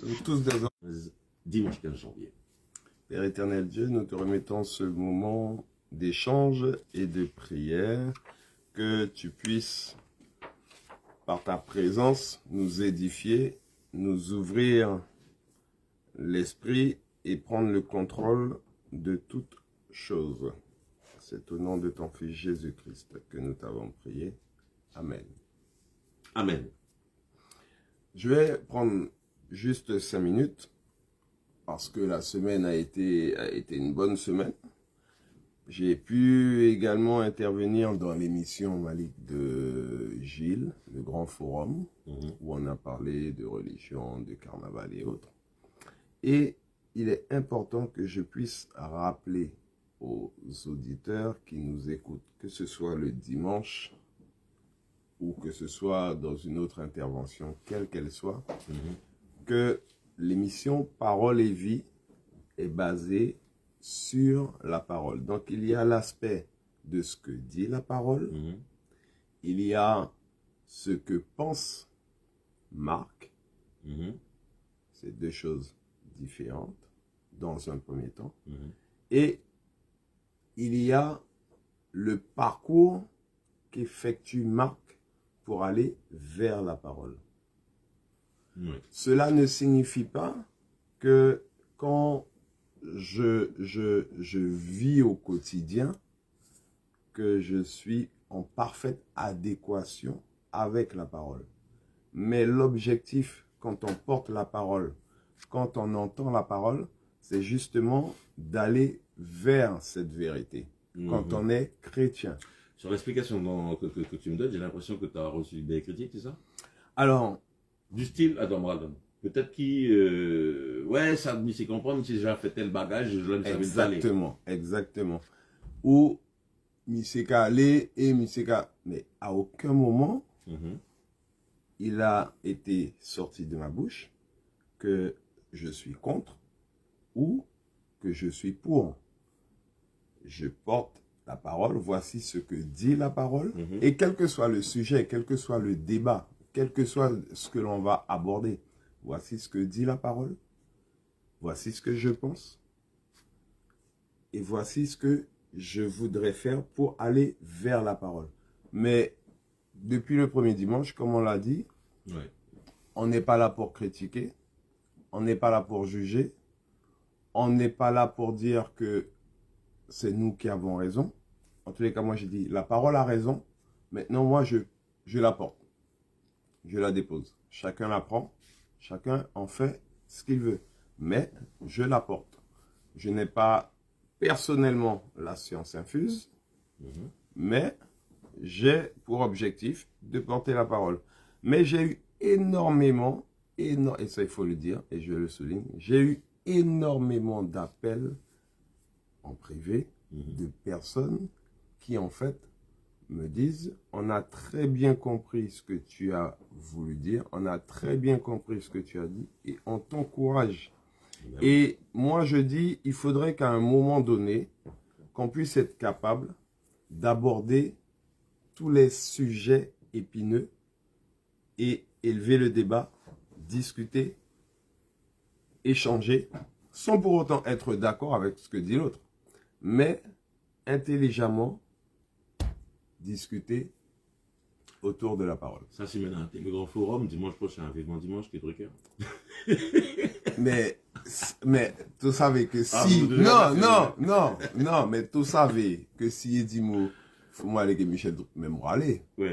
Nous tous des Dimanche 15 janvier. Père éternel Dieu, nous te remettons ce moment d'échange et de prière, que tu puisses, par ta présence, nous édifier, nous ouvrir l'esprit et prendre le contrôle de toutes choses. C'est au nom de ton Fils Jésus-Christ que nous t'avons prié. Amen. Amen. Je vais prendre juste 5 minutes parce que la semaine a été une bonne semaine. J'ai pu également intervenir dans l'émission Malik de Gilles, le Grand Forum, où on a parlé de religion, de carnaval et autres. Et il est important que je puisse rappeler aux auditeurs qui nous écoutent, que ce soit le dimanche ou que ce soit dans une autre intervention, quelle qu'elle soit, que l'émission Parole et Vie est basée sur la parole. Donc, il y a l'aspect de ce que dit la parole. Il y a ce que pense Marc. C'est deux choses différentes dans un premier temps. Et il y a le parcours qu'effectue Marc pour aller vers la parole. Cela ne signifie pas que quand je vis au quotidien, que je suis en parfaite adéquation avec la parole. Mais l'objectif, quand on porte la parole, quand on entend la parole, c'est justement d'aller vers cette vérité, quand on est chrétien. Sur l'explication que tu me donnes, j'ai l'impression que tu as reçu des critiques, c'est ça? Alors, du style, attends, peut-être qui, ouais, ça me s'y comprendre, mais si j'ai fait tel bagage, je l'aime savoir parler. Exactement. Ou, Miseka allé et Miseka, mais à aucun moment, il a été sorti de ma bouche que je suis contre ou que je suis pour. Je porte la parole, voici ce que dit la parole, et quel que soit le sujet, quel que soit le débat, quel que soit ce que l'on va aborder, voici ce que dit la parole, voici ce que je pense, et voici ce que je voudrais faire pour aller vers la parole. Mais depuis le premier dimanche, comme on l'a dit, on n'est pas là pour critiquer, on n'est pas là pour juger, on n'est pas là pour dire que c'est nous qui avons raison. En tous les cas, moi j'ai dit, la parole a raison. Maintenant, moi, je la porte. Je la dépose. Chacun la prend. Chacun en fait ce qu'il veut. Mais je la porte. Je n'ai pas personnellement la science infuse. Mais j'ai pour objectif de porter la parole. Mais j'ai eu énormément, et ça il faut le dire, et je le souligne, j'ai eu énormément d'appels en privé de personnes qui en fait me disent, on a très bien compris ce que tu as voulu dire, on a très bien compris ce que tu as dit et on t'encourage. Et moi je dis, il faudrait qu'à un moment donné, qu'on puisse être capable d'aborder tous les sujets épineux et élever le débat, discuter, échanger, sans pour autant être d'accord avec ce que dit l'autre, mais intelligemment discuter autour de la parole. Ça, c'est maintenant le Grand Forum, dimanche prochain, vivement dimanche, qui est truc. Mais tu savais que si... Non, mais tu savais que si il dit moi, faut moi aller que Michel, même moi aller. Oui.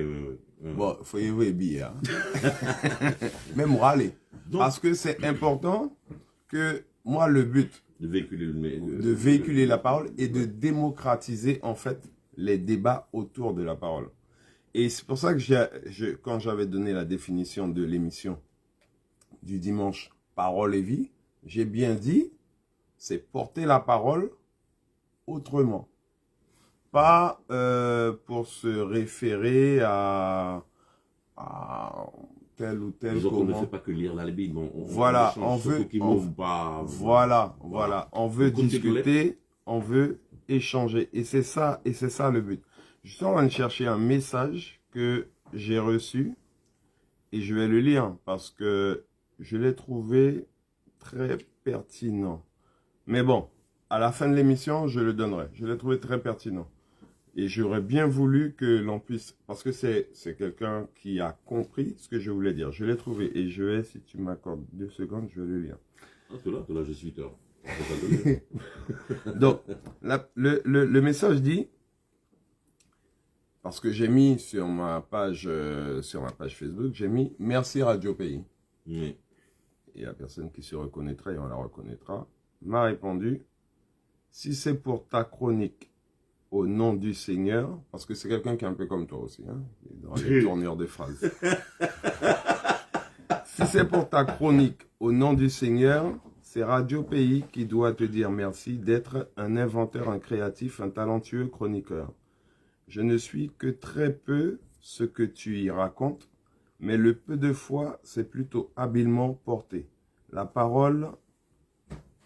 Bon, faut y voir bien. Même moi aller. Parce que c'est important que moi, le but de véhiculer la parole et de démocratiser en fait les débats autour de la parole. Et c'est pour ça que quand j'avais donné la définition de l'émission du dimanche Parole et Vie, j'ai bien dit, c'est porter la parole autrement. Pas pour se référer à tel ou tel comment. On ne fait pas que lire la Bible. Voilà, on veut discuter, on veut échanger. Et c'est ça le but. Je suis en train de chercher un message que j'ai reçu et je vais le lire parce que je l'ai trouvé très pertinent. Mais bon, à la fin de l'émission, je le donnerai. Je l'ai trouvé très pertinent. Et j'aurais bien voulu que l'on puisse... Parce que c'est quelqu'un qui a compris ce que je voulais dire. Je l'ai trouvé. Et je vais, si tu m'accordes 2 secondes, je vais le lire. Ah, t'es là, je suis tard. Donc, le message dit... Parce que j'ai mis sur ma page Facebook, j'ai mis « Merci Radio Pays ». Oui. Et la personne qui se reconnaîtra, et on la reconnaîtra, m'a répondu « Si c'est pour ta chronique au nom du Seigneur », parce que c'est quelqu'un qui est un peu comme toi aussi, hein, dans les tournures de phrases. « Si c'est pour ta chronique au nom du Seigneur, c'est Radio Pays qui doit te dire merci d'être un inventeur, un créatif, un talentueux chroniqueur. Je ne suis que très peu ce que tu y racontes, mais le peu de fois, c'est plutôt habilement porté. La parole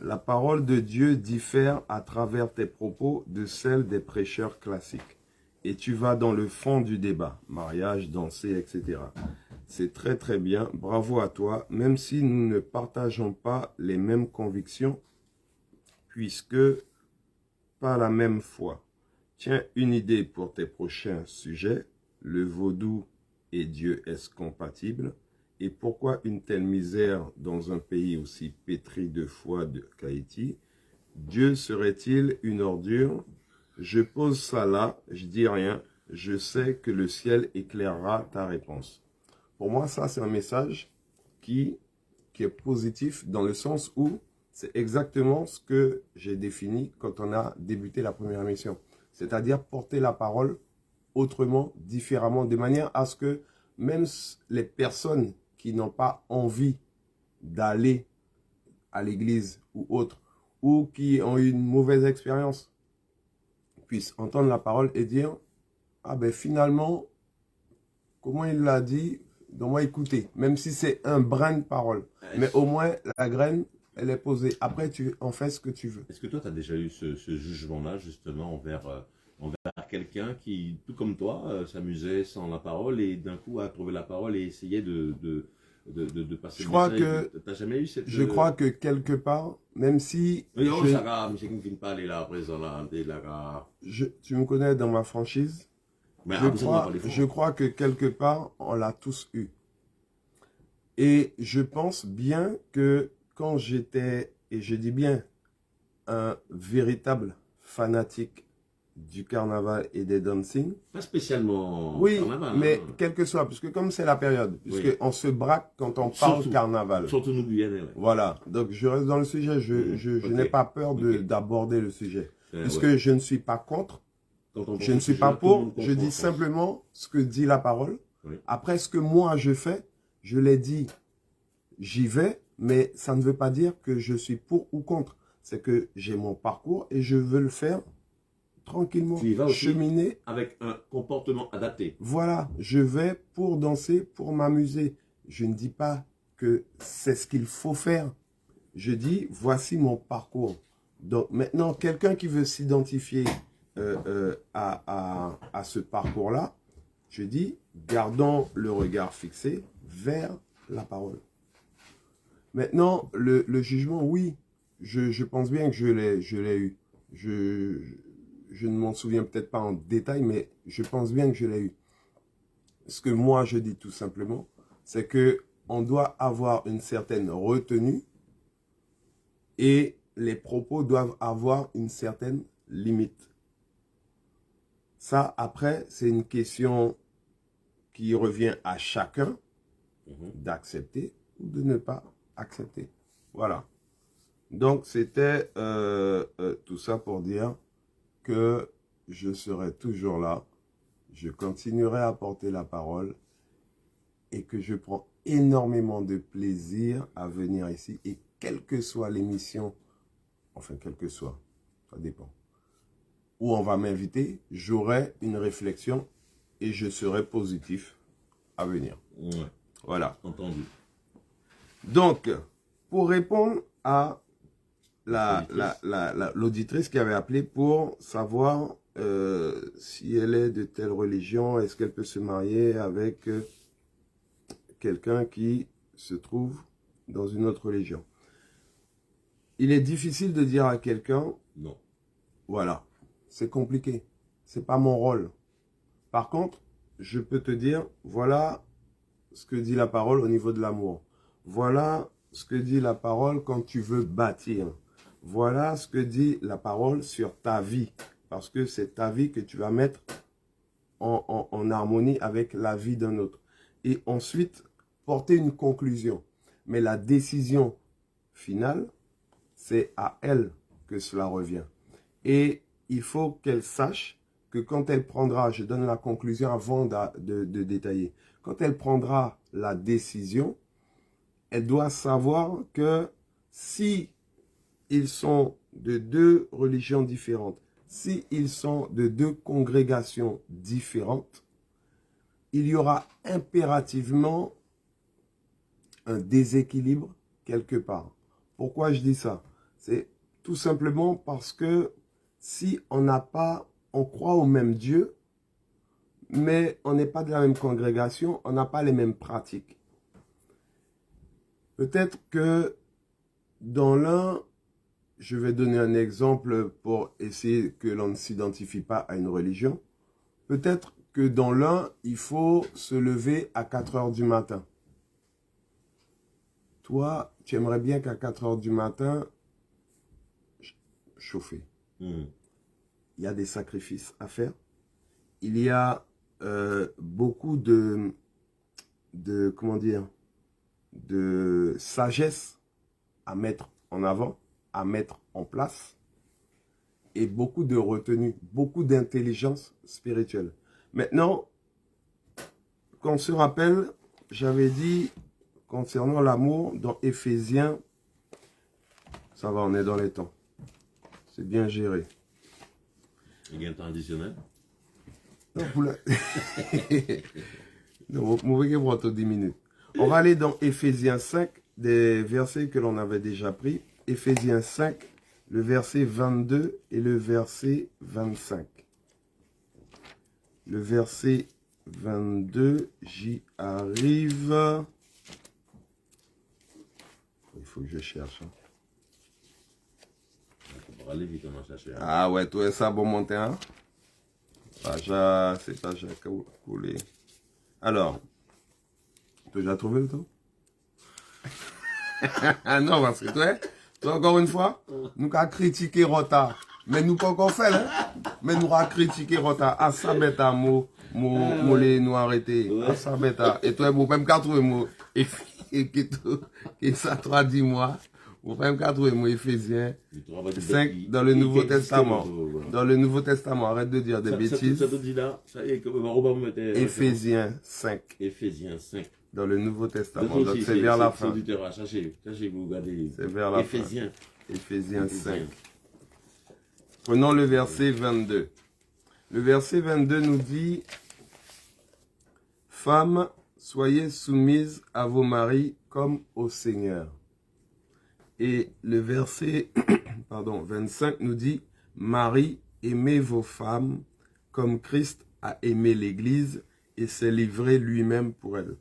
de Dieu diffère à travers tes propos de celle des prêcheurs classiques. Et tu vas dans le fond du débat, mariage, danser, etc. C'est très très bien, bravo à toi, même si nous ne partageons pas les mêmes convictions, puisque pas la même foi. Tiens, une idée pour tes prochains sujets. Le vaudou et Dieu est-ce compatible? Et pourquoi une telle misère dans un pays aussi pétri de foi qu'Haïti? Dieu serait-il une ordure? Je pose ça là, je dis rien. Je sais que le ciel éclairera ta réponse. Pour moi, ça, c'est un message qui est positif dans le sens où c'est exactement ce que j'ai défini quand on a débuté la première émission. C'est-à-dire porter la parole autrement, différemment, de manière à ce que même les personnes qui n'ont pas envie d'aller à l'église ou autre, ou qui ont eu une mauvaise expérience, puissent entendre la parole et dire « Ah ben finalement, comment il l'a dit, donc moi écouter, même si c'est un brin de parole. Mais au moins, la graine, elle est posée. Après, tu en fais ce que tu veux. » Est-ce que toi, tu as déjà eu ce jugement-là, justement, envers quelqu'un qui, tout comme toi, s'amusait sans la parole et d'un coup a trouvé la parole et essayait de passer Je le crois message? que, T'as jamais eu cette... je crois que quelque part, même si Mais oh, ça va, monsieur qui ne finit pas aller là, à présent, là, tu me connais dans ma franchise, mais je crois que quelque part, on l'a tous eu. Et je pense bien que quand j'étais, et je dis bien, un véritable fanatique du carnaval et des dancing. Pas spécialement oui, carnaval. mais hein. quel que soit, puisque comme c'est la période, puisque on se braque quand on parle Surtout, carnaval. Surtout nous Guyanais. Ouais. Voilà, donc je reste dans le sujet, je n'ai pas peur d'aborder le sujet. Puisque je ne suis pas contre, je ne suis pas pour, je dis simplement ce que dit la parole. Oui. Après, ce que moi je fais, je l'ai dit, j'y vais, mais ça ne veut pas dire que je suis pour ou contre. C'est que j'ai mon parcours et je veux le faire tranquillement, tu y vas aussi cheminer. Avec un comportement adapté. Voilà, je vais pour danser, pour m'amuser. Je ne dis pas que c'est ce qu'il faut faire. Je dis, voici mon parcours. Donc maintenant, quelqu'un qui veut s'identifier à ce parcours-là, je dis, gardons le regard fixé vers la parole. Maintenant, le jugement, oui, je pense bien que je l'ai eu. Je ne m'en souviens peut-être pas en détail, mais je pense bien que je l'ai eu. Ce que moi, je dis tout simplement, c'est que on doit avoir une certaine retenue et les propos doivent avoir une certaine limite. Ça, après, c'est une question qui revient à chacun d'accepter ou de ne pas accepter. Voilà. Donc, c'était tout ça pour dire que je serai toujours là. Je continuerai à porter la parole et que je prends énormément de plaisir à venir ici. Et quelle que soit l'émission, enfin, quelle que soit, ça dépend, où on va m'inviter, j'aurai une réflexion et je serai positif à venir. Ouais. Voilà. Entendu. Donc, pour répondre à l'auditrice qui avait appelé pour savoir si elle est de telle religion, est-ce qu'elle peut se marier avec quelqu'un qui se trouve dans une autre religion. il est difficile de dire à quelqu'un, Non. voilà, c'est compliqué, c'est pas mon rôle. Par contre, je peux te dire, voilà ce que dit la parole au niveau de l'amour. Voilà ce que dit la parole quand tu veux bâtir. Voilà ce que dit la parole sur ta vie. Parce que c'est ta vie que tu vas mettre en harmonie avec la vie d'un autre. Et ensuite, porter une conclusion. Mais la décision finale, c'est à elle que cela revient. Et il faut qu'elle sache que quand elle prendra, je donne la conclusion avant de détailler, quand elle prendra la décision, elle doit savoir que si ils sont de deux religions différentes, si ils sont de deux congrégations différentes, il y aura impérativement un déséquilibre quelque part. Pourquoi je dis ça? C'est tout simplement parce que si on n'a pas, on croit au même Dieu, mais on n'est pas de la même congrégation, on n'a pas les mêmes pratiques. Peut-être que dans l'un, je vais donner un exemple pour essayer que l'on ne s'identifie pas à une religion. Peut-être que dans l'un, il faut se lever à 4 heures du matin. Toi, tu aimerais bien qu'à 4 heures du matin, chauffer. Il y a des sacrifices à faire. Il y a beaucoup comment dire, de sagesse à mettre en avant, à mettre en place, et beaucoup de retenue, beaucoup d'intelligence spirituelle. Maintenant, qu'on se rappelle, j'avais dit concernant l'amour dans Éphésiens, ça va, on est dans les temps. C'est bien géré. Il y a un temps additionnel? Non, pour la... non, vous pouvez 10 minutes. On va aller dans Éphésiens 5, des versets que l'on avait déjà pris. Éphésiens 5, le verset 22 et le verset 25. Le verset 22, j'y arrive. Il faut que je cherche. Hein. On va aller vite, on va chercher. Hein. Ah ouais, tout est ça, bon monter. Hein? C'est pas Jacques coulé. Alors, tu as déjà trouvé le temps? Ah non, parce que toi, encore une fois, nous avons critiqué Rota. Mais nous pas encore fait, hein? Mais nous avons critiqué Rota. Ah, ça bête à nous arrêter. Ah, ça bête à. Et toi, vous même qu'à trouver mot. Et ça traduit moi. Vous même qu'à trouver mot Éphésiens 5 dans le Nouveau Testament. Dans le Nouveau Testament, arrête de dire des bêtises. Ça te dit là, ça y est, comme Robin me mettait. Éphésiens 5. Éphésiens 5. Dans le Nouveau Testament. Donc c'est vers la fin. Sachez, vous regardez. C'est vers la Éphésiens. fin. Éphésiens 5. Prenons le verset 22. Le verset 22 nous dit: Femmes, soyez soumises à vos maris comme au Seigneur. Et le verset 25 nous dit: Maris, aimez vos femmes comme Christ a aimé l'Église et s'est livré lui-même pour elle.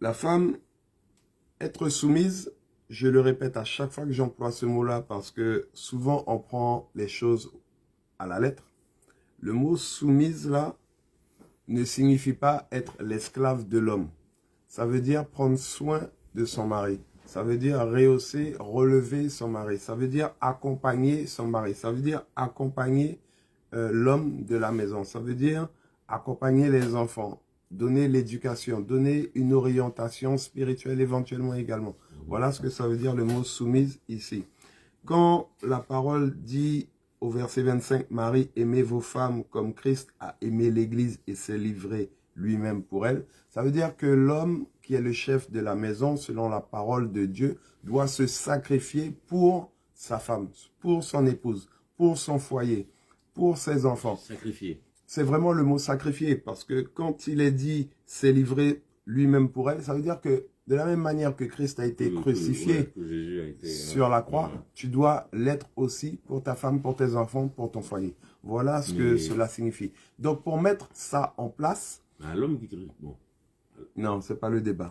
La femme, être soumise, je le répète à chaque fois que j'emploie ce mot-là parce que souvent on prend les choses à la lettre. Le mot soumise là ne signifie pas être l'esclave de l'homme. Ça veut dire prendre soin de son mari. Ça veut dire rehausser, relever son mari. Ça veut dire accompagner son mari. Ça veut dire accompagner l'homme de la maison. Ça veut dire accompagner les enfants, donner l'éducation, donner une orientation spirituelle éventuellement également. Voilà ce que ça veut dire le mot soumise ici. Quand la parole dit au verset 25, Marie, aimez vos femmes comme Christ a aimé l'Église et s'est livré lui-même pour elle, ça veut dire que l'homme qui est le chef de la maison, selon la parole de Dieu, doit se sacrifier pour sa femme, pour son épouse, pour son foyer, pour ses enfants. Sacrifier. C'est vraiment le mot sacrifier, parce que quand il est dit s'est livré lui-même pour elle, ça veut dire que de la même manière que Christ a été crucifié sur la croix, tu dois l'être aussi pour ta femme, pour tes enfants, pour ton foyer. Voilà ce que cela signifie. Donc pour mettre ça en place... L'homme qui crie, bon. Non, c'est pas le débat.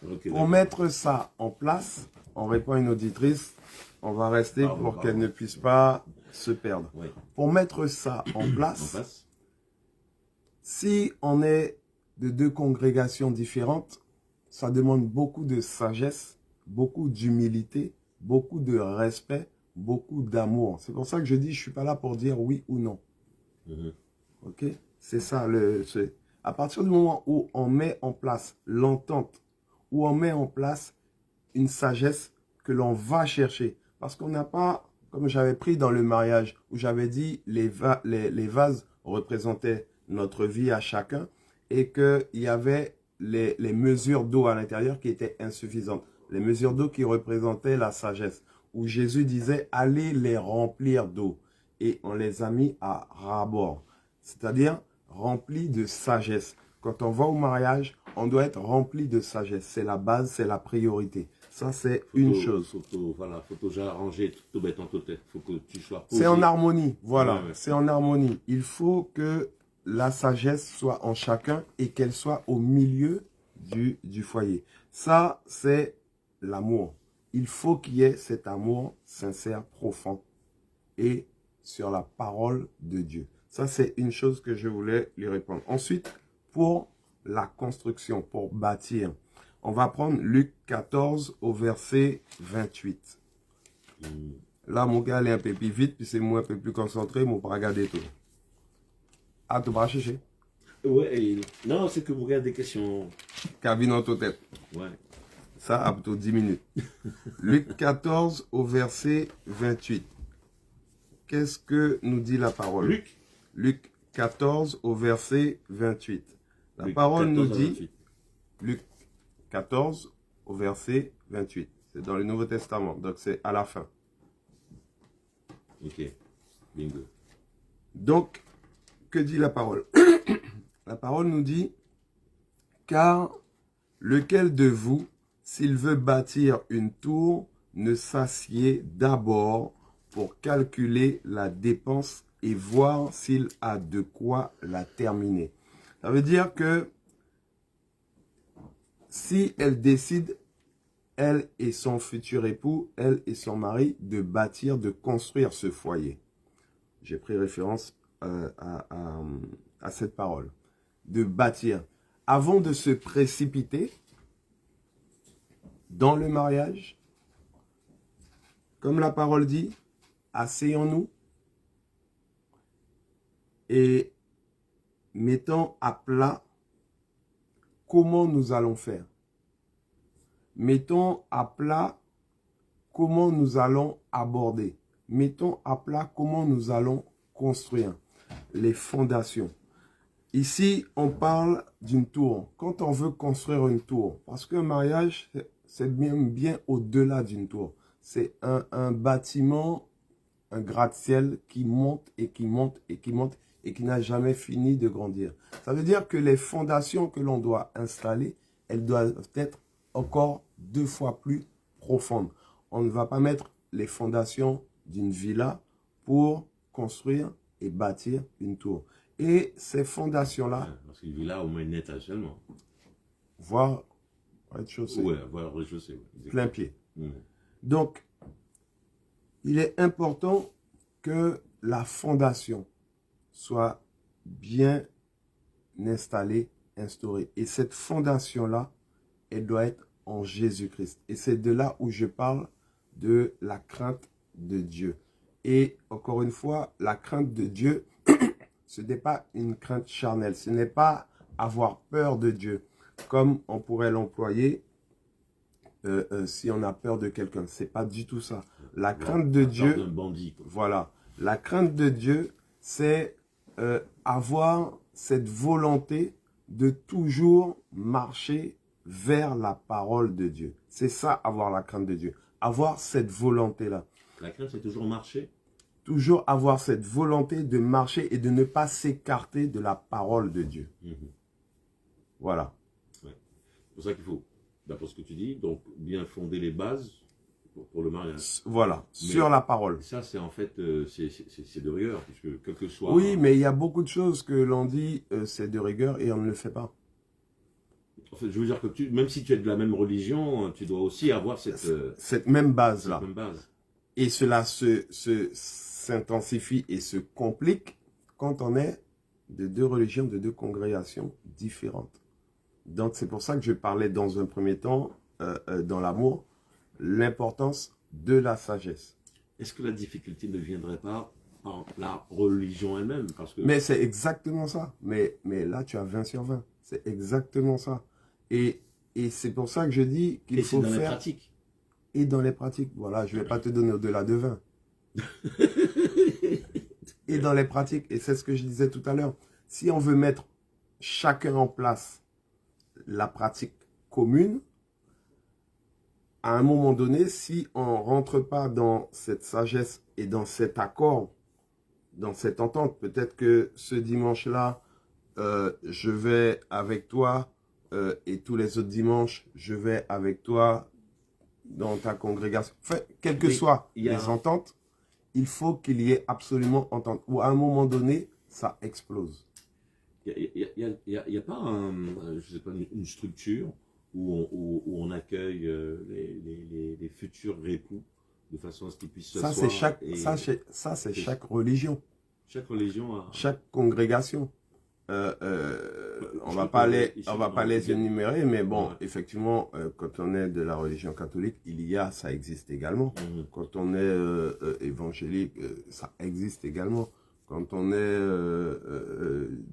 Okay, pour mettre ça en place, on répond à une auditrice. On va rester pour qu'elle ne puisse pas se perdre. Oui. Pour mettre ça en place, si on est de deux congrégations différentes, ça demande beaucoup de sagesse, beaucoup d'humilité, beaucoup de respect, beaucoup d'amour. C'est pour ça que je dis, je suis pas là pour dire oui ou non. Ok? C'est ça. À partir du moment où on met en place l'entente, où on met en place une sagesse que l'on va chercher. Parce qu'on n'a pas, comme j'avais pris dans le mariage, où j'avais dit les vases représentaient notre vie à chacun et qu'il y avait les mesures d'eau à l'intérieur qui étaient insuffisantes. Les mesures d'eau qui représentaient la sagesse. Où Jésus disait, allez les remplir d'eau. Et on les a mis à ras-bord. C'est-à-dire remplis de sagesse. Quand on va au mariage, on doit être rempli de sagesse. C'est la base, c'est la priorité. Ça, c'est une chose. Voilà, faut toujours arranger tout bête en tout tête. Faut que tu sois posé. C'est en harmonie, voilà. Ouais. C'est en harmonie. Il faut que la sagesse soit en chacun et qu'elle soit au milieu du foyer. Ça, c'est l'amour. Il faut qu'il y ait cet amour sincère, profond et sur la parole de Dieu. Ça, c'est une chose que je voulais lui répondre. Ensuite, pour la construction, pour bâtir, on va prendre Luc 14 au verset 28. Là, mon gars, il est un peu plus vite, puis c'est moi un peu plus concentré, mon pas regarder tout. Ah, tu vas chercher? Ouais, non, c'est que vous regardez des questions. Cabine en tête. Ouais. Ça, à plutôt 10 minutes. Luc 14 au verset 28. Qu'est-ce que nous dit la parole? Luc 14 au verset 28. La parole nous dit, Luc 14 au verset 28. C'est dans le Nouveau Testament, donc c'est à la fin. Ok, bingo. Donc, que dit la parole? La parole nous dit, car lequel de vous, s'il veut bâtir une tour, ne s'assied d'abord pour calculer la dépense et voir s'il a de quoi la terminer. Ça veut dire que si elle décide, elle et son futur époux, elle et son mari, de bâtir, de construire ce foyer. J'ai pris référence à cette parole. De bâtir. Avant de se précipiter dans le mariage, comme la parole dit, asseyons-nous et mettons à plat comment nous allons faire. Mettons à plat comment nous allons aborder. Mettons à plat comment nous allons construire les fondations. Ici, on parle d'une tour. Quand on veut construire une tour, parce qu'un mariage, c'est bien au-delà d'une tour. C'est un bâtiment, un gratte-ciel qui monte et qui monte et qui monte et qui n'a jamais fini de grandir. Ça veut dire que les fondations que l'on doit installer, elles doivent être encore 2 fois plus profondes. On ne va pas mettre les fondations d'une villa pour construire et bâtir une tour. Et ces fondations-là... Ouais, parce qu'une villa, au moins une étage seulement. Voire rez-de-chaussée. Ouais, voire rez-de-chaussée. Plein pied. Donc, il est important que la fondation soit bien installée, instaurée. Et cette fondation-là, elle doit être en Jésus-Christ. Et c'est de là où je parle de la crainte de Dieu. Et encore une fois, la crainte de Dieu, ce n'est pas une crainte charnelle. Ce n'est pas avoir peur de Dieu, comme on pourrait l'employer si on a peur de quelqu'un. C'est pas du tout ça. La crainte de Dieu, d'un bandit, quoi. Voilà. La crainte de Dieu, c'est avoir cette volonté de toujours marcher vers la parole de Dieu. C'est ça, avoir la crainte de Dieu. Avoir cette volonté-là. La crainte, c'est toujours marcher. Toujours avoir cette volonté de marcher et de ne pas s'écarter de la parole de Dieu. Voilà. Ouais. C'est pour ça qu'il faut, d'après ce que tu dis, donc bien fonder les bases pour le mariage. Voilà, Mais sur la parole. Ça, c'est en fait, c'est de rigueur, puisque quel que soit... Oui, mais il y a beaucoup de choses que l'on dit, c'est de rigueur et on ne le fait pas. En fait, je veux dire que même si tu es de la même religion, tu dois aussi avoir cette même base-là. même base. Et cela s'intensifie et se complique quand on est de deux religions, de deux congrégations différentes. Donc c'est pour ça que je parlais dans un premier temps, dans l'amour, l'importance de la sagesse. Est-ce que la difficulté ne viendrait pas par la religion elle-même? Mais c'est exactement ça. Mais là, tu as 20 sur 20. C'est exactement ça. Et c'est pour ça que je dis qu'il faut faire... Et dans les pratiques. Et dans les pratiques. Voilà, je ne vais pas te donner au-delà de 20. Et dans les pratiques. Et c'est ce que je disais tout à l'heure. Si on veut mettre chacun en place la pratique commune, à un moment donné, si on ne rentre pas dans cette sagesse et dans cet accord, dans cette entente, peut-être que ce dimanche-là, je vais avec toi et tous les autres dimanches, je vais avec toi dans ta congrégation. Enfin, quelles que soient les ententes, il faut qu'il y ait absolument entente. Ou à un moment donné, ça explose. Il n'y a pas je sais pas, une structure où on accueille les futurs époux de façon à ce qu'ils puissent s'asseoir. Ça, c'est chaque religion. Chaque religion a... Chaque congrégation. On va pas les énumérer, mais bon, ouais. Effectivement, quand on est de la religion catholique, ça existe également. Quand on est évangélique, ça existe également. Quand on est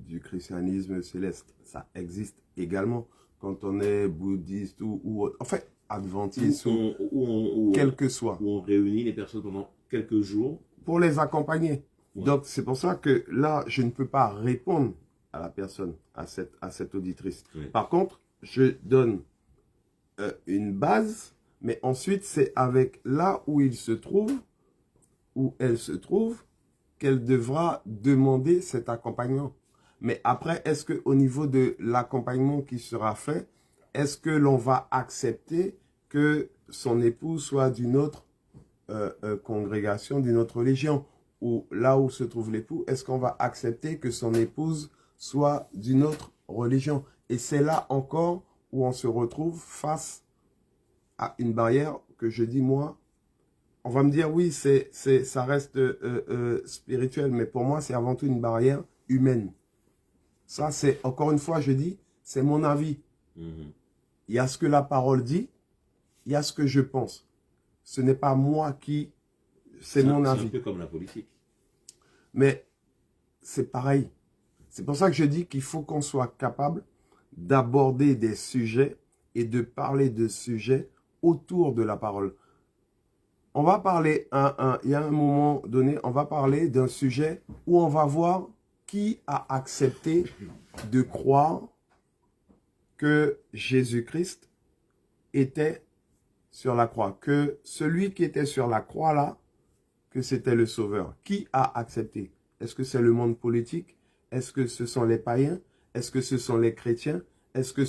du christianisme céleste, ça existe également. Quand on est bouddhiste ou en fait, adventiste ou quel que soit. Où on réunit les personnes pendant quelques jours. Pour les accompagner. Ouais. Donc, c'est pour ça que là, je ne peux pas répondre à la personne, à cette auditrice. Oui. Par contre, je donne une base, mais ensuite, c'est avec là où il se trouve, où elle se trouve, qu'elle devra demander cet accompagnement. Mais après, est-ce qu'au niveau de l'accompagnement qui sera fait, est-ce que l'on va accepter que son épouse soit d'une autre congrégation, d'une autre religion? Ou là où se trouve l'époux, est-ce qu'on va accepter que son épouse soit d'une autre religion? Et c'est là encore où on se retrouve face à une barrière que je dis, moi, on va me dire, oui, ça reste spirituel, mais pour moi, c'est avant tout une barrière humaine. Ça, c'est, encore une fois, je dis, c'est mon avis. Il y a ce que la parole dit, il y a ce que je pense. Ce n'est pas moi qui... C'est mon avis. C'est un peu comme la politique. Mais c'est pareil. C'est pour ça que je dis qu'il faut qu'on soit capable d'aborder des sujets et de parler de sujets autour de la parole. On va parler, il y a un moment donné, on va parler d'un sujet où on va voir qui a accepté de croire que Jésus-Christ était sur la croix. Que celui qui était sur la croix là, que c'était le Sauveur. Qui a accepté? Est-ce que c'est le monde politique? Est-ce que ce sont les païens? Est-ce que ce sont les chrétiens? Est-ce que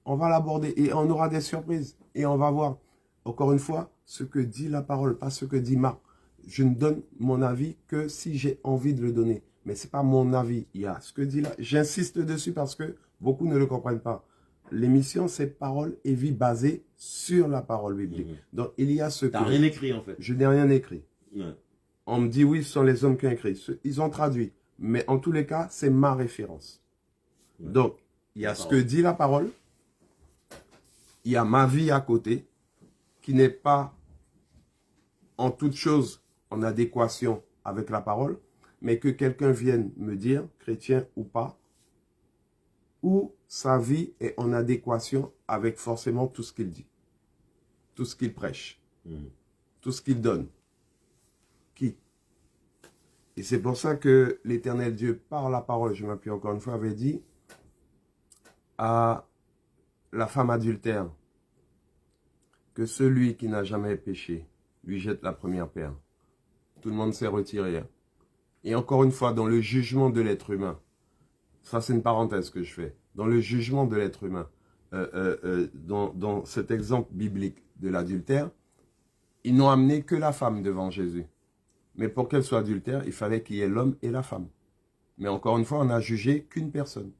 on va l'aborder et on aura des surprises. Et on va voir, encore une fois, ce que dit la parole, pas ce que dit Marc. Je ne donne mon avis que si j'ai envie de le donner. Mais ce n'est pas mon avis. Il y a ce que dit là. J'insiste dessus parce que beaucoup ne le comprennent pas. L'émission, c'est parole et vie basée sur la parole biblique. Donc, il y a ce que... Tu n'as rien écrit, en fait. Je n'ai rien écrit. Ouais. On me dit, oui, ce sont les hommes qui ont écrit. Ils ont traduit. Mais en tous les cas, c'est ma référence. Ouais. Donc, il y a ce que dit la parole. Il y a ma vie à côté, qui n'est pas en toute chose en adéquation avec la parole, mais que quelqu'un vienne me dire, chrétien ou pas, où sa vie est en adéquation avec forcément tout ce qu'il dit, tout ce qu'il prêche, tout ce qu'il donne. Qui? Et c'est pour ça que l'Éternel Dieu, par la parole, je m'appuie encore une fois, avait dit à la femme adultère que celui qui n'a jamais péché lui jette la première pierre. Tout le monde s'est retiré. Et encore une fois, dans le jugement de l'être humain, ça c'est une parenthèse que je fais, dans le jugement de l'être humain, dans cet exemple biblique de l'adultère, ils n'ont amené que la femme devant Jésus. Mais pour qu'elle soit adultère, il fallait qu'il y ait l'homme et la femme. Mais encore une fois, on n'a jugé qu'une personne.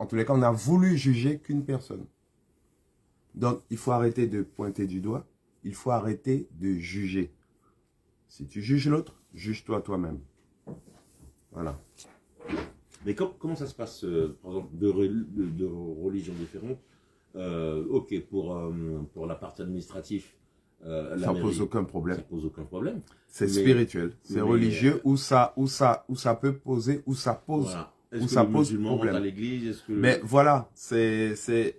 en tous les cas, on a voulu juger qu'une personne. Donc, il faut arrêter de pointer du doigt. Il faut arrêter de juger. Si tu juges l'autre, juge-toi toi-même. Voilà. Mais comment ça se passe, par exemple, de religions différentes? Ok, pour la partie administrative, Ça pose aucun problème. ça pose aucun problème. C'est spirituel, c'est religieux, où ça peut poser, où ça pose, Voilà. où Est-ce ça que le pose musulman rentre problème. à l'église? Est-ce que... Mais voilà,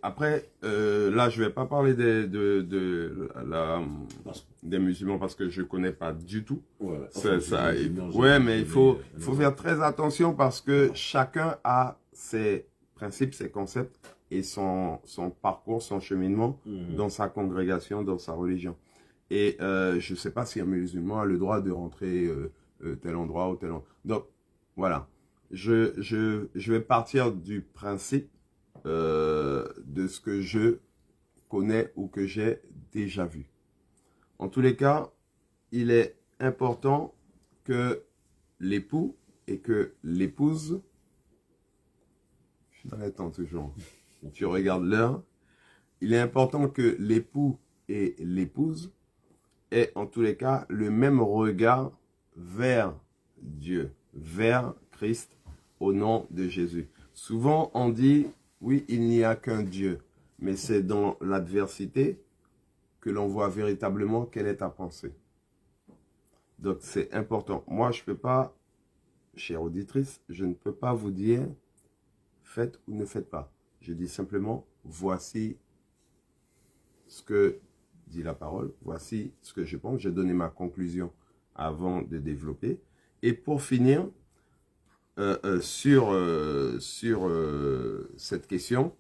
après, là, je vais pas parler des musulmans parce que je connais pas du tout. Ouais, Mais il faut faire très attention parce que chacun a ses principes, ses concepts et son parcours, son cheminement dans sa congrégation, dans sa religion. Et je sais pas si un musulman a le droit de rentrer tel endroit ou tel endroit. Donc, voilà. Je vais partir du principe de ce que je connais ou que j'ai déjà vu. En tous les cas, il est important que l'époux et que l'épouse, je suis dans les temps toujours, tu regardes l'heure, il est important que l'époux et l'épouse aient en tous les cas le même regard vers Dieu, vers Christ, au nom de Jésus. Souvent, on dit, oui, il n'y a qu'un Dieu, mais c'est dans l'adversité que l'on voit véritablement quelle est ta pensée. Donc, c'est important. Moi, je ne peux pas, chère auditrice, je ne peux pas vous dire, faites ou ne faites pas. Je dis simplement, voici ce que dit la parole, voici ce que je pense. J'ai donné ma conclusion avant de développer. Et pour finir, sur cette question,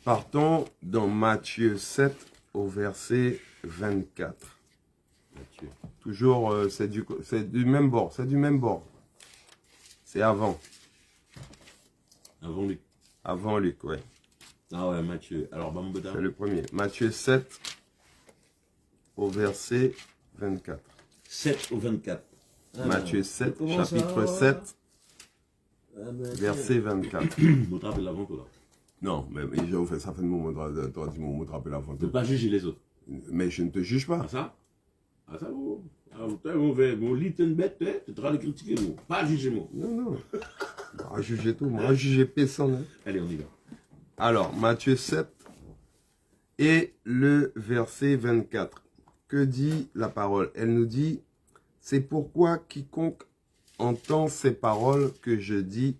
partons dans Matthieu 7 au verset 24. Matthieu. Toujours, c'est du même bord, c'est du même bord. C'est avant. Avant Luc. Avant Luc, ouais. Ah ouais, Matthieu. Alors, Bamboda. C'est le premier. Matthieu 7 au verset 24. 7 au 24. Matthieu 7, chapitre 7, verset 24. Vous te rappelez l'avant, là? Non, mais ça fait un moment, toi, dis-moi, on me rappelle avant. Ne pas juger les autres. Mais je ne te juge pas. Ah ça? Ah ça, vous? Ah, mon little bête, tu te les critiquer, moi. Pas juger, moi. Non. On va juger tout, on va juger personne. Allez, on y va. Alors, Matthieu 7 et le verset 24. Que dit la parole? Elle nous dit, c'est pourquoi quiconque entend ces paroles que je dis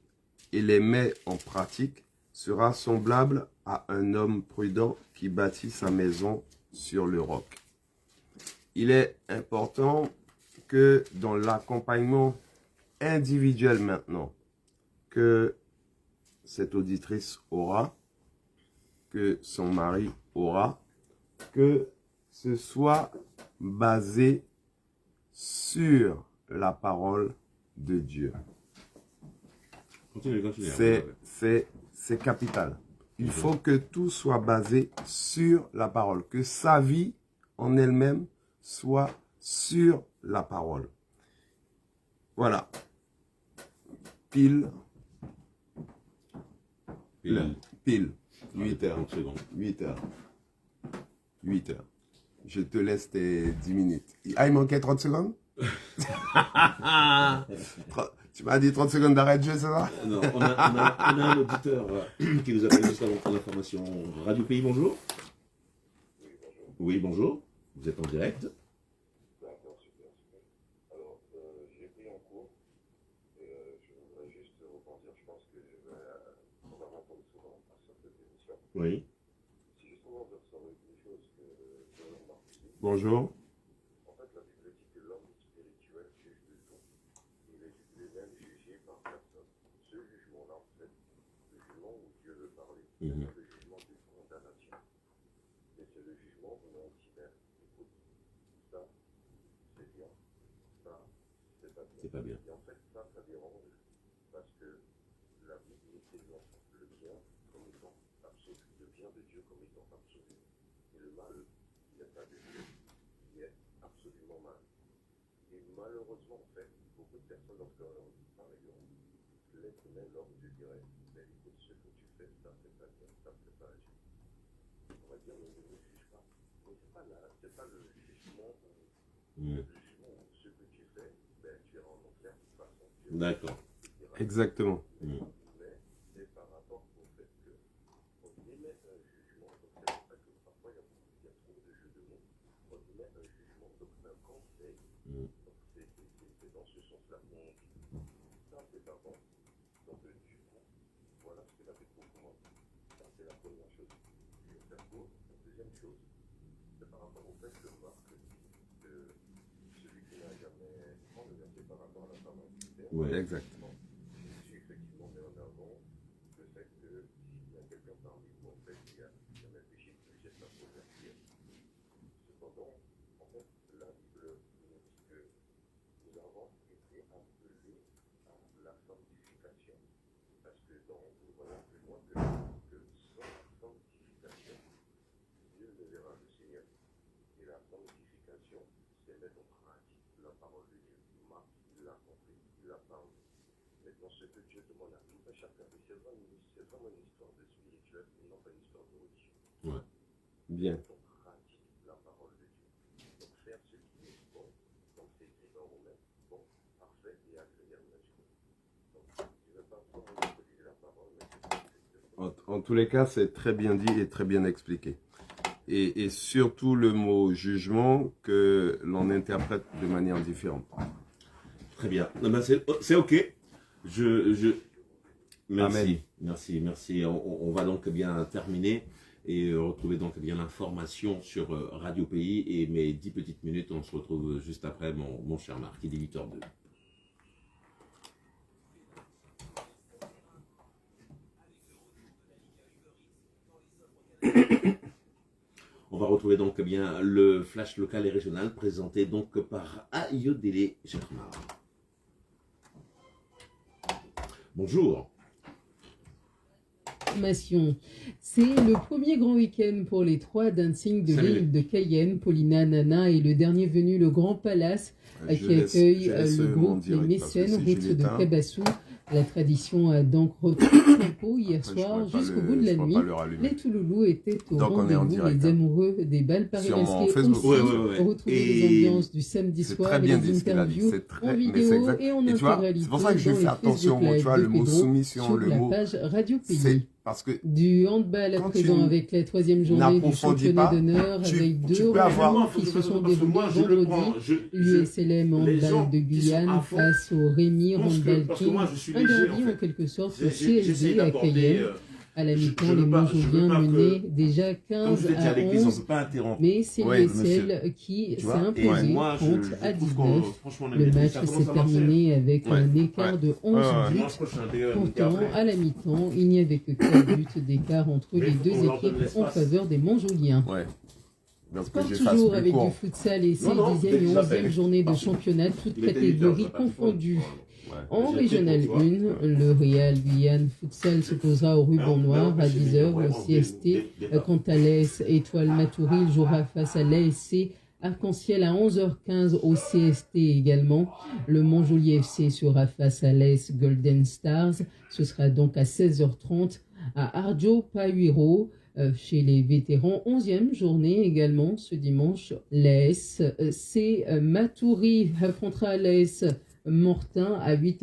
et les met en pratique sera semblable à un homme prudent qui bâtit sa maison sur le roc. Il est important que dans l'accompagnement individuel maintenant que cette auditrice aura, que son mari aura, que ce soit basé sur la parole de Dieu. Continue. C'est capital. Il faut que tout soit basé sur la parole, que sa vie en elle-même soit sur la parole. Voilà. Pile. 8 heures. 8 heures. 8 heures. Je te laisse tes 10 minutes. Ah, il manquait 30 secondes? Tu m'as dit 30 secondes d'arrêt de jeu, c'est ça? Non, on a un auditeur qui nous appelle juste avant pour l'information. Radio Pays, bonjour. Oui, bonjour. Vous êtes en direct. D'accord, super. Alors, j'ai pris en cours et je voudrais juste rebondir. Je pense que je vais probablement tomber souvent à certaines émissions. Oui. Si justement vous observez des choses que l'on remarque ici, Bonjour. en fait, la Bible dit que l'homme spirituel juge de tout. Il est même jugé par personne. Ce jugement-là, en fait, le jugement où Dieu veut parler, c'est le jugement de condamnation. Et c'est le jugement où on dit, écoute, ça, c'est bien, ça, c'est pas bien. C'est pas bien. Et en fait, ça dérange parce que la Bible nous présente le bien comme étant absolu, le bien de Dieu comme étant absolu. Et le mal, il n'est pas de Dieu, il est absolument mal. Et malheureusement, en fait, beaucoup de personnes, lorsqu'on par exemple, l'être humain, l'homme, je dirais, mais écoute, ce que tu fais, ça fait pas bien, ça fait pas agir. On va dire, ne juge pas. Mais c'est pas le jugement Mm. ce que tu fais, ben, tu es en enfer de toute façon. D'accord. Exactement. Mm. Mais c'est par rapport au fait qu'on émet un jugement, donc c'est pour ça que parfois il y a trop de jeux de mots. On émet un jugement, donc un conseil. Mm. Donc c'est dans ce sens-là qu'on dit ça c'est pas bon. Donc du coup, voilà ce que la fait pour moi. Ça c'est la première chose. Je vais faire court. La deuxième chose, c'est par rapport au fait que Marc dit que celui qui n'a jamais prend le verset par rapport à la femme infidelité. Ouais. Exactement. Jésus effectivement met en avant le fait que s'il y a quelqu'un parmi vous en fait qui a jamais péché, qui jette la première pierre. Cependant, en fait, la Bible nous dit que nous avons été appelés à la sanctification. Parce que nous voyons plus loin que sans la sanctification, Dieu ne verra le Seigneur. Et la sanctification, c'est mettre en pratique la parole de Dieu. Marc, il l'a compris, il l'a parlé. Maintenant, ce que Dieu demande à tout un chacun, c'est vraiment une histoire de spirituel et non pas une histoire de religion. Ouais. Bien. Donc, pratique la parole de Dieu. Donc, faire ce qui est bon, donc c'est écrit dans Romains, bon, parfait et agréable à Dieu. Donc, je ne vais pas trop monopoliser la parole, mais En tous les cas, c'est très bien dit et très bien expliqué. Et surtout le mot jugement que l'on interprète de manière différente. Très bien. Non, ben c'est ok. Merci, Amen. merci. On va donc bien terminer et retrouver donc bien l'information sur Radio Pays et mes 10 petites minutes. On se retrouve juste après, mon cher Marc, il est 8h02. On va retrouver donc bien le flash local et régional présenté donc par Ayodele Germain. Bonjour. C'est le premier grand week-end pour les 3 dancing de l'île de Cayenne, Paulina, Nana et le dernier venu, le Grand Palace, qui accueille le groupe Les Mécènes, route de Cabassou. La tradition a donc repris tempo hier soir jusqu'au bout de la nuit. Les Touloulous étaient au rendez-vous, les amoureux des balles paris-basquets aussi retrouvaient les ambiances du samedi soir, les interviews en vidéo et en intégralité. C'est pour ça que je fais attention, tu vois, le mot soumission, le mot... Page Radio Pays. Parce que du handball à présent avec la 3e journée du championnat d'honneur avec 2 rencontres qui se sont déroulées vendredi. L'USLM handball de Guyane face au Rémi handball King. Un derby en quelque sorte au CSD à Cayenne. À la mi-temps, les Montjouliens menaient déjà 15 à 11, mais c'est l'USL qui s'est imposé contre à 19. Le match s'est terminé avec un écart de 11 buts. Pourtant, à la mi-temps, il n'y avait que 4 buts d'écart entre les deux équipes en faveur des Montjouliens. Sport toujours avec du futsal et ses 10e et 11e journées de championnat, toutes catégories confondues. En Régional 1, le Real Guyane Futsal s'opposera au Ruban Noir à 10h au CST. Quant à l'AS Étoile Matoury, il jouera face à l'ASC Arc-en-Ciel à 11h15 au CST également. Le Montjoly FC sera face à l'AS Golden Stars. Ce sera donc à 16h30 à Arjo Pahuiro. Chez les vétérans, 11e journée également ce dimanche. L'AS C Matoury affrontera l'AS Mortain à 8h.